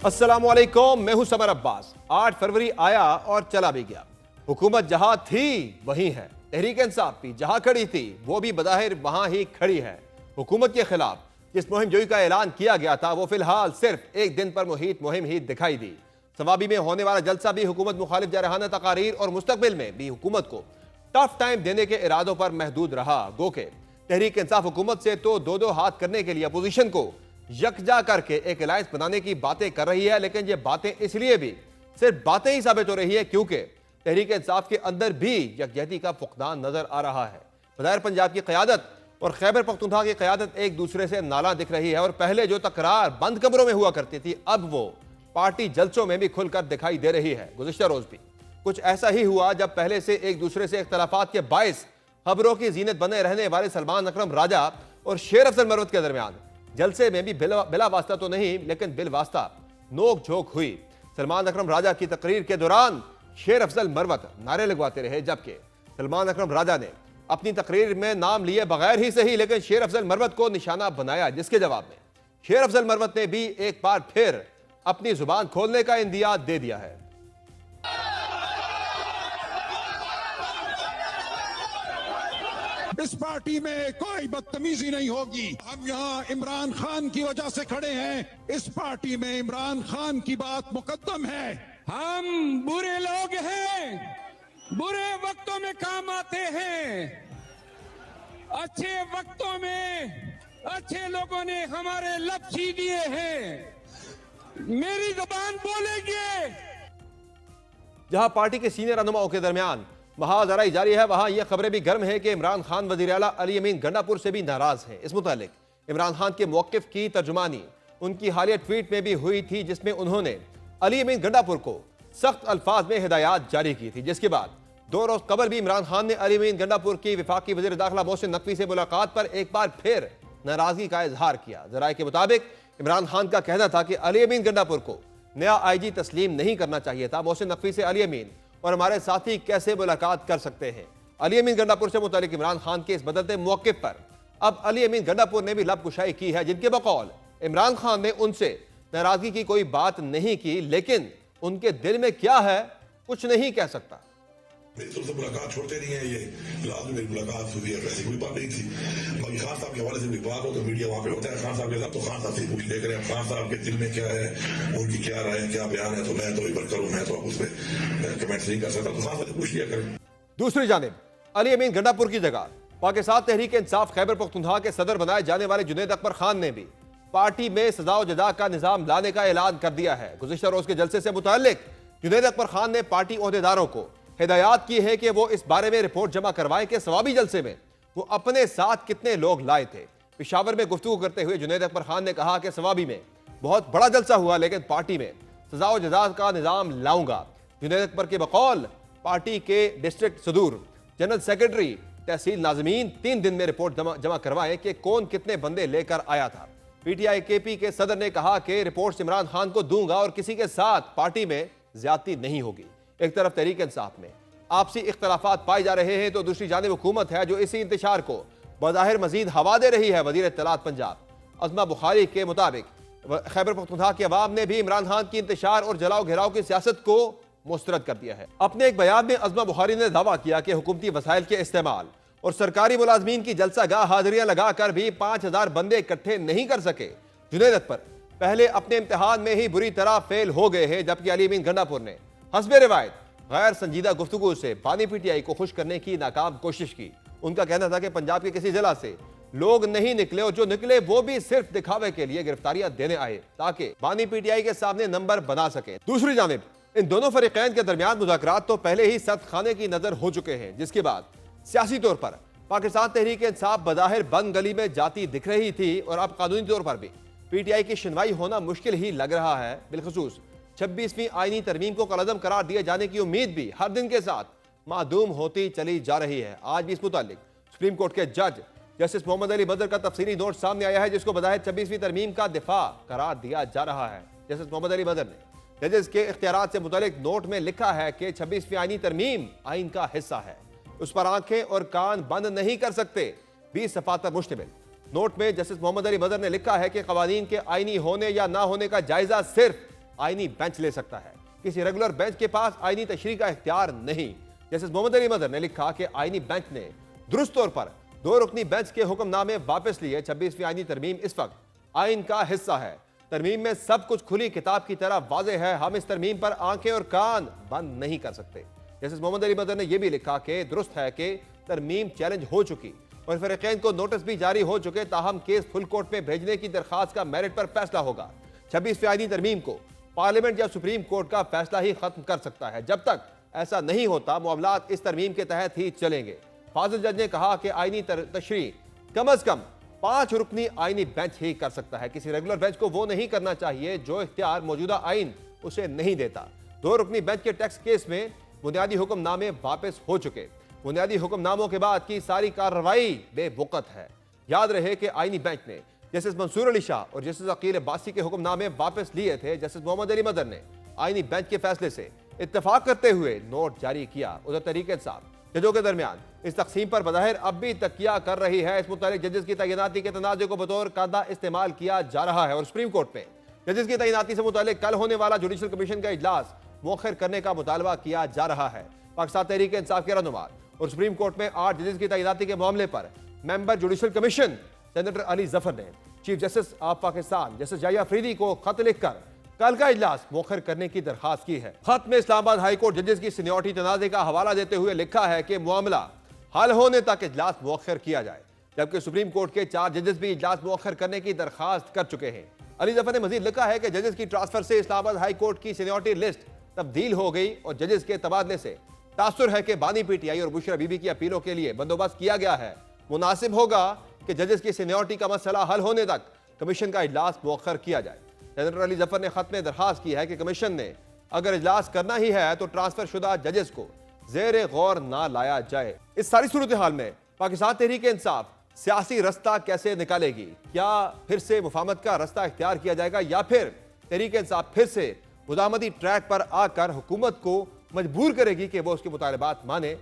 अस्सलामुअलैकुम, मैं हूं समर अब्बास। 8 फरवरी आया और चला भी गया। हुकूमत जहां थी वहीं है। तहरीक इंसाफ भी जहां खड़ी थी वो भी बज़ाहिर वहां ही खड़ी है। हुकूमत के खिलाफ जिस मुहिम जोई का ऐलान किया गया था वो फिलहाल सिर्फ एक दिन पर मुहित मुहिम ही दिखाई दी। सवाबी में होने वाला जलसा भी हुकूमत मुखालिफ जारहाना तकारीर और मुस्तकबिल में भी हुकूमत को टफ टाइम देने के इरादों पर महदूद रहा। गो के तहरीक इंसाफ हुकूमत से तो दो हाथ करने के लिए अपोजिशन को यकजा करके एक अलायंस बनाने की बातें कर रही है, लेकिन ये बातें इसलिए भी सिर्फ बातें ही साबित हो रही है क्योंकि तहरीक इंसाफ के अंदर भी यकजहती का फुकदान नजर आ रहा है। बज़ाहिर पंजाब की क़यादत और खैबर पख्तूनख्वा की क़यादत एक दूसरे से नाला दिख रही है और पहले जो तकरार बंद कमरों में हुआ करती थी अब वो पार्टी जलसों में भी खुलकर दिखाई दे रही है। गुज़िश्ता रोज भी कुछ ऐसा ही हुआ जब पहले से एक दूसरे से इख्तलाफात के बायस खबरों की जीनत बने रहने वाले सलमान अकरम राजा और शेर अफजल मरवत के दरमियान जलसे में भी बिला वास्ता तो नहीं लेकिन बिल वास्ता नोक झोंक हुई। सलमान अकरम राजा की तकरीर के दौरान शेर अफजल मरवत नारे लगवाते रहे, जबकि सलमान अकरम राजा ने अपनी तकरीर में नाम लिए बगैर ही सही लेकिन शेर अफजल मरवत को निशाना बनाया, जिसके जवाब में शेर अफजल मरवत ने भी एक बार फिर अपनी जुबान खोलने का इंदिया दे दिया है। इस पार्टी में कोई बदतमीजी नहीं होगी। हम यहाँ इमरान खान की वजह से खड़े हैं। इस पार्टी में इमरान खान की बात मुकद्दम है। हम बुरे लोग हैं, बुरे वक्तों में काम आते हैं। अच्छे वक्तों में अच्छे लोगों ने हमारे लब सी दिए हैं। मेरी जुबान बोलेंगे। जहां पार्टी के सीनियर रहनुमाओं के दरमियान महाजराई जारी है वहां यह खबरें भी गर्म है कि इमरान खान वज़ीर आला अली अमीन गंडापुर से भी नाराज हैं। इस मुतालिक इमरान खान के मौक़िफ़ की तर्जुमानी उनकी हालिया ट्वीट में भी हुई थी, जिसमें उन्होंने अली अमीन गंडापुर को सख्त अल्फाज में हिदायत जारी की थी। जिसके बाद 2 रोज कबल भी इमरान खान ने अली अमीन गंडापुर की वफाकी वज़ीर दाखिला मोहसिन नकवी से मुलाकात पर एक बार फिर नाराजगी का इजहार किया। ज़राए के मुताबिक इमरान खान का कहना था कि अली अमीन गंडापुर को नया IG तस्लीम नहीं करना चाहिए था। मोहसिन नकवी से अली अमीन और हमारे साथी कैसे मुलाकात कर सकते हैं। अली अमीन गंडापुर से मुतालिक इमरान खान के इस बदलते मौक़िफ़ पर अब अली अमीन गंडापुर ने भी लबकुशाई की है, जिनके बकौल इमरान खान ने उनसे नाराजगी की कोई बात नहीं की, लेकिन उनके दिल में क्या है कुछ नहीं कह सकता। मेरी तरफ से मुलाकात छोड़ते नहीं है। ये लास्ट में मेरी मुलाकात हुई है, वैसे कोई बात नहीं थी। बाकी खान साहब के हवाले से भी बात हो तो मीडिया वहाँ पे होता है। खान साहब के साथ तो खान साहब से पूछ देख रहे हैं खान साहब के दिल में क्या है, उनकी क्या राय है, क्या बयान है। तो मैं तो इबर करूँ, मैं तो उस पर कमेंट नहीं कर सकता। तो खान साहब से पूछ लिया करें। दूसरी जानिब अली अमीन गंडापुर की जगह पाकिस्तान तहरीक इंसाफ खैबर पख्तूनख्वा के सदर बनाए जाने वाले जुनैद अकबर खान ने भी पार्टी में सजा व जदा का निजाम लाने का ऐलान कर दिया है। गुज़िश्ता रोज के जलसे से मुताल्लिक जुनैद अकबर खान ने पार्टी ओहदेदारों को हिदायत की है कि वो इस बारे में रिपोर्ट जमा करवाएं कि सवाबी जलसे में वो अपने साथ कितने लोग लाए थे। पेशावर में गुफ्तगू करते हुए जुनैद अकबर खान ने कहा कि सवाबी में बहुत बड़ा जलसा हुआ लेकिन पार्टी में सजा व जदा का निजाम लाऊंगा। जुनैद अकबर के बकौल पार्टी के डिस्ट्रिक्ट सदूर, जनरल सेक्रेटरी, तहसील नाज़मीन 3 दिन में रिपोर्ट जमा करवाएं कि कौन कितने बंदे लेकर आया था। PTI KP के सदर ने कहा कि रिपोर्ट इमरान खान को दूंगा और किसी के साथ पार्टी में ज्यादती नहीं होगी। एक तरफ तहरीक इंसाफ में आपसी इख्तलाफात पाए जा रहे हैं तो दूसरी जानिब हुकूमत है जो इसी इंतशार को बज़ाहिर मजीद हवा दे रही है। वज़ीर इत्तलात पंजाब अज़मा बुखारी के मुताबिक खैबर पख्तूनख्वा के अवाम ने भी इमरान खान की इंतशार और जलाओ घेराव की सियासत को मुस्तरद कर दिया है। अपने एक बयान में अज़मा बुखारी ने दावा किया कि हुकूमती वसाइल के इस्तेमाल और सरकारी मुलाजमीन की जलसा गाह हाजिरियां लगाकर भी 5000 बंदे इकट्ठे नहीं कर सके। जुनैद अकबर पहले अपने इम्तिहान में ही बुरी तरह फेल हो गए हैं, जबकि अली अमीन गंडापुर ने हस्बे रिवायत गैर संजीदा गुफ्तगू से बानी PTI को खुश करने की नाकाम कोशिश की। उनका कहना था कि पंजाब के किसी जिला से लोग नहीं निकले और जो निकले वो भी सिर्फ दिखावे के लिए गिरफ्तारियां देने आए ताकि बानी PTI के सामने नंबर बना सके। दूसरी जानिब इन दोनों फरीकैन के दरमियान मुज़ाकरात तो पहले ही सख्त खाने की नजर हो चुके हैं, जिसके बाद सियासी तौर पर पाकिस्तान तहरीक इंसाफ बज़ाहिर बंद गली में जाती दिख रही थी और अब कानूनी तौर पर भी PTI की सुनवाई होना मुश्किल ही लग रहा है। बिलखुसूस 26वीं आईनी तरमीम को कलअदम करार दिए जाने की उम्मीद भी हर दिन के साथ मादूम होती चली जा रही है। आज भी इस मुतालिक सुप्रीम कोर्ट के जज जस्टिस मोहम्मद अली बदर का तफसीली नोट सामने आया है, जिसको बज़ाहिर 26वीं तरमीम का दिफा करार दिया जा रहा है। जस्टिस मोहम्मद अली बदर ने जजेस के इख्तियारात से मुतालिक नोट में लिखा है कि 26वीं आईनी तरमीम आइन का हिस्सा है, उस पर आंखें और कान बंद नहीं कर सकते। 20 सफ़ात पर मुश्तमिल नोट में जस्टिस मोहम्मद अली बदर ने लिखा है कि कवानीन के आईनी होने या ना होने का जायजा सिर्फ आईनी बेंच ले सकता है। किसी रेगुलर बेंच के पास आईनी तशरीह का इख्तियार नहीं। जस्टिस मोहम्मद अली मदर ने लिखा कि आईनी बेंच ने दुरुस्त तौर पर 2 रुकनी बेंच के हुक्मनामे वापस लिए। 26वीं आईनी तरमीम इस वक्त आइन का हिस्सा है। तरमीम में सब कुछ खुली किताब की तरह वाज़ेह है। हम इस तरमीम पर आंखें और कान बंद नहीं कर सकते। जस्टिस मोहम्मद अली मदर ने यह भी लिखा कि दुरुस्त है कि तरमीम चैलेंज हो चुकी और फरीकैन को नोटिस भी जारी हो चुके, ताहम केस फुल कोर्ट में भेजने की दरखास्त का मेरिट पर फैसला होगा। 26वीं आईनी तरमीम को पार्लियामेंट या सुप्रीम कोर्ट का फैसला ही खत्म कर सकता है। जब तक ऐसा नहीं होता, मामलात इस तरमीम के तहत ही चलेंगे। फाजिल जज ने कहा कि आईनी तशरीह कम अज कम 5 रुकनी आईनी बेंच ही कर सकता है। किसी रेगुलर बेंच को वो नहीं करना चाहिए जो इख्तियार मौजूदा आइन उसे नहीं देता। 2 रुकनी बेंच के टैक्स केस में बुनियादी हुक्मनामे वापस हो चुके। बुनियादी हुक्मनामों के बाद की सारी कार्रवाई बेवकत है। याद रहे कि आईनी बेंच ने जस्टिस मंसूर अली शाह और जस्टिस अकील अब्बासी के हुक्मनामे वापस लिए थे। जस्टिस मोहम्मद अली मदर ने आईनी बेंच के फैसले से इत्तेफाक करते हुए नोट जारी किया। उधर तहरीक इंसाफ जजों के दरमियान इस तकसीम पर बज़ाहिर अब भी तकिया कर रही है। इस मुतालिक जजेस की तैनाती के तनाज़े को बतौर कायदा इस्तेमाल किया जा रहा है और सुप्रीम कोर्ट में जजेस की तैनाती से मुतालिक कल होने वाला जुडिशल कमीशन का इजलास मुअख्खर करने का मुतालबा किया जा रहा है। पाकिस्तान तहरीक इंसाफ के रहनुमा और सुप्रीम कोर्ट में 8 जजेस की तैनाती के मामले पर member judicial commission senator Ali Zafar ने chief justice of Pakistan justice Yahya Afridi को खत लिखकर कल का इजलास मुअख्खर करने की दरखास्त की है। खत में इस्लामाबाद हाई कोर्ट जजेस की सीनियरिटी तनाज़े का हवाला देते हुए लिखा है कि मामला हल होने तक इजलास मुअख्खर किया जाए, जबकि सुप्रीम कोर्ट के 4 जजेस भी इजलास मुअख्खर करने की दरखास्त कर चुके हैं। अली जफर ने मजीद लिखा है कि जजेस की ट्रांसफर से इस्लामाबाद हाई कोर्ट की सीनियरिटी लिस्ट तब्दील हो गई और जजेस के तबादले से तासुर है कि बानी पीटीआई और बुशरा बीबी की अपीलों के लिए बंदोबस्त किया गया है। मुनासिब होगा कि जजेस की सीनियरिटी का मसला हल होने तक कमीशन का इजलास मुअख्खर किया जाए। सेनेटर अली जफर ने खत में दरखास्त की है कि कमीशन ने अगर इजलास करना ही है तो ट्रांसफर शुदा जजेस को ज़ेरे गौर ना लाया जाए। इस सारी सूरत हाल में पाकिस्तान तहरीक इंसाफ सियासी रास्ता कैसे निकालेगी? क्या फिर से मुफाहमत का रास्ता इख्तियार किया जाएगा या फिर तहरीक इंसाफ फिर से मुदामती ट्रैक पर आकर हुकूमत को मजबूर करेगी कि वो उसके मुतालबात माने?